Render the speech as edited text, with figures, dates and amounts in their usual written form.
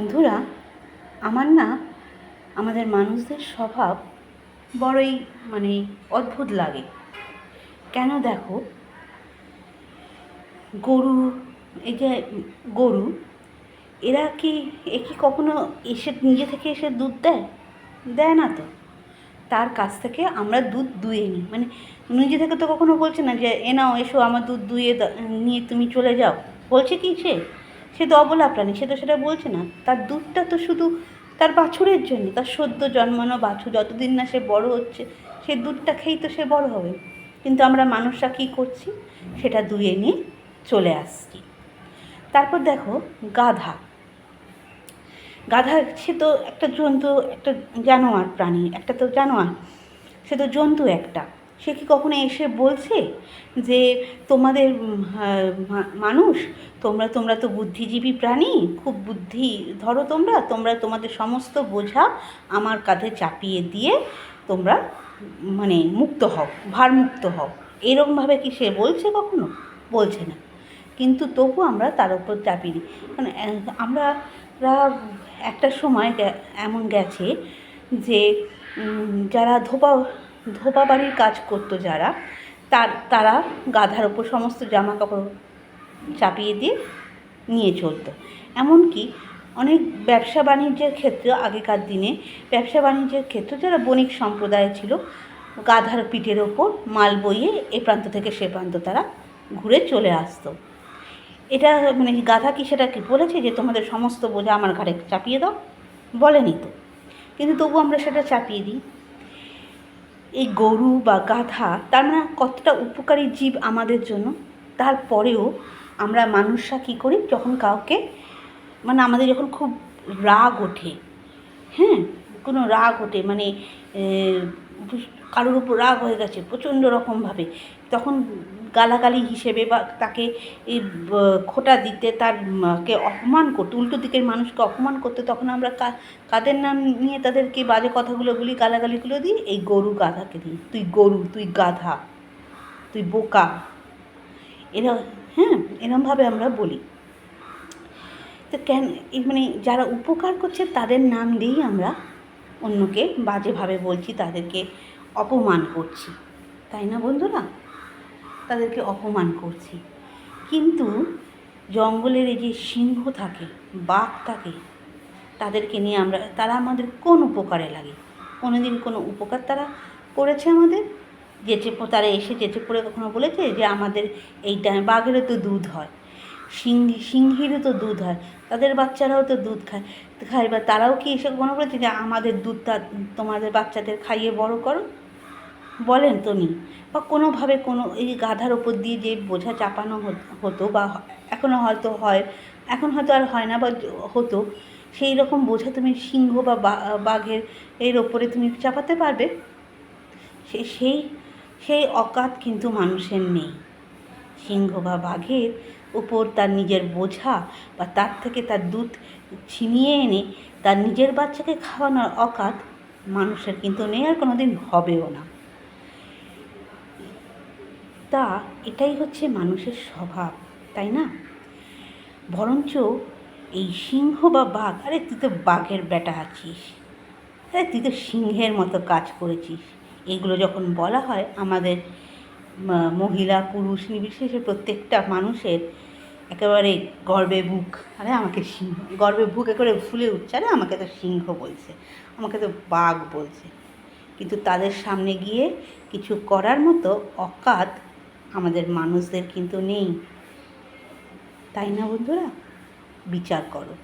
বন্ধুরা, আমার না আমাদের মানুষদের স্বভাব বড়ই অদ্ভুত লাগে। কেন দেখো, গরু, এই যে গরু, এ কি কখনো এসে নিজে থেকে এসে দুধ দেয়? দেয় না তো। তার কাছ থেকে আমরা দুধ দুয়ে নিই, নিজে থেকে তো কখনো বলছে না যে এ নাও, এসো আমার দুধ দুয়ে নিয়ে তুমি চলে যাও। বলছে কি সে তো অবলা প্রাণী, সে তো সেটা বলছে না। তার দুধটা তো শুধু তার বাছুরের জন্য, তার সদ্য জন্মানো বাছুর যতদিন না সে বড় হচ্ছে, সে দুধটা খেয়েই তো সে বড় হবে। কিন্তু আমরা মানুষরা কী করছি, সেটা দুয়ে নিয়ে চলে আসছি। তারপর দেখো, গাধা গাধা সে তো একটা জন্তু, একটা জানোয়ার প্রাণী, একটা তো জানোয়ার, সে তো জন্তু একটা। সে কি কখনো এসে বলছে যে তোমাদের মানুষ, তোমরা তো বুদ্ধিজীবী প্রাণী, খুব বুদ্ধি ধরো, তোমরা তোমাদের সমস্ত বোঝা আমার কাঁধে চাপিয়ে দিয়ে তোমরা মুক্ত হও, ভারমুক্ত হও, এরকমভাবে কি সে বলছে? কখনো বলছে না। কিন্তু তবু আমরা তার উপর চাপিয়ে দিই। আমরা একটা সময় এমন গেছে যে যারা ধোপা বাড়ির কাজ করতো, তারা গাধার ওপর সমস্ত জামা কাপড় চাপিয়ে দিয়ে নিয়ে চলতো। এমনকি অনেক ব্যবসা বাণিজ্যের ক্ষেত্রে, আগেকার দিনে ব্যবসা বাণিজ্যের ক্ষেত্রে যারা বণিক সম্প্রদায় ছিল, গাধার পিঠের ওপর মাল বইয়ে এ প্রান্ত থেকে সে প্রান্ত তারা ঘুরে চলে আসতো। এটা গাধা কি সেটা কি বলেছে যে তোমাদের সমস্ত বোঝা আমার ঘাড়ে চাপিয়ে দাও? বলেনি তো। কিন্তু তবু আমরা সেটা চাপিয়ে দিই। এই গরু বা গাধা তার কতটা উপকারী জীব আমাদের জন্য। তারপরেও আমরা মানুষরা কী করি, যখন কাউকে আমাদের যখন খুব রাগ ওঠে, কোনো রাগ ওঠে, কারোর উপর রাগ হয়ে গেছে প্রচণ্ড রকমভাবে, তখন গালাগালি হিসেবে বা তাকে খোঁটা দিতে, তারকে অপমান করতে, উল্টো দিকের মানুষকে অপমান করতে, তখন আমরা কাদের নাম নিয়ে তাদেরকে বাজে কথাগুলো বলি, গালাগালিগুলো দিই? এই গরু গাধাকে দিই। তুই গরু, তুই গাধা, তুই বোকা, এরমভাবে আমরা বলি। তো যারা উপকার করছে তাদের নাম দিয়েই আমরা অন্যকে বাজেভাবে বলছি, তাদেরকে অপমান করছি, তাই না বন্ধুরা? তাদেরকে অপমান করছি। কিন্তু জঙ্গলের এই যে সিংহ থাকে, বাঘ থাকে, তাদেরকে নিয়ে তারা আমাদের কোন উপকারে লাগে? কোনোদিন কোনো উপকার তারা করেছে আমাদের? তারা এসে যেচে পড়ে কখনো বলেছে যে আমাদের এই টাইমে বাঘেরও তো দুধ হয়, সিংহীরও তো দুধ হয়, তাদের বাচ্চারাও তো দুধ খায়, বা তারাও কি এসে মনে বলেছে যে আমাদের দুধটা তোমাদের বাচ্চাদের খাইয়ে বড় করো? বলেন তো নি। বা কোনোভাবে এই গাধার ওপর দিয়ে যে বোঝা চাপানো হতো, বা এখনও হয়তো হয়, এখন হয়তো আর হয় না, বা হতো, সেই রকম বোঝা তুমি সিংহ বা বাঘের এর ওপরে তুমি চাপাতে পারবে? সেই অকাত কিন্তু মানুষের নেই। সিংহ বা বাঘের উপর তার নিজের বোঝা বা তার থেকে তার দুধ ছিনিয়ে এনে তার নিজের বাচ্চাকে খাওয়ানোর অকাত মানুষের কিন্তু নেই, আর কোনোদিন হবেও না। তা এটাই হচ্ছে মানুষের স্বভাব, তাই না? বরঞ্চ এই সিংহ বা বাঘ, আরে তুই তো বাঘের বেটা আছিস, আরে তুই তো সিংহের মতো কাজ করেছিস, এগুলো যখন বলা হয় আমাদের মহিলা পুরুষ নির্বিশেষে প্রত্যেকটা মানুষের একেবারে গর্বে বুক, আরে আমাকে সিংহ, গর্বে বুক একেবারে ফুলে উঠছে, আরে আমাকে তো সিংহ বলছে, আমাকে তো বাঘ বলছে। কিন্তু তাদের সামনে গিয়ে কিছু করার মতো অকাত আমাদের মানুষদের কিন্তু নেই, তাই না বন্ধুরা? বিচার করো।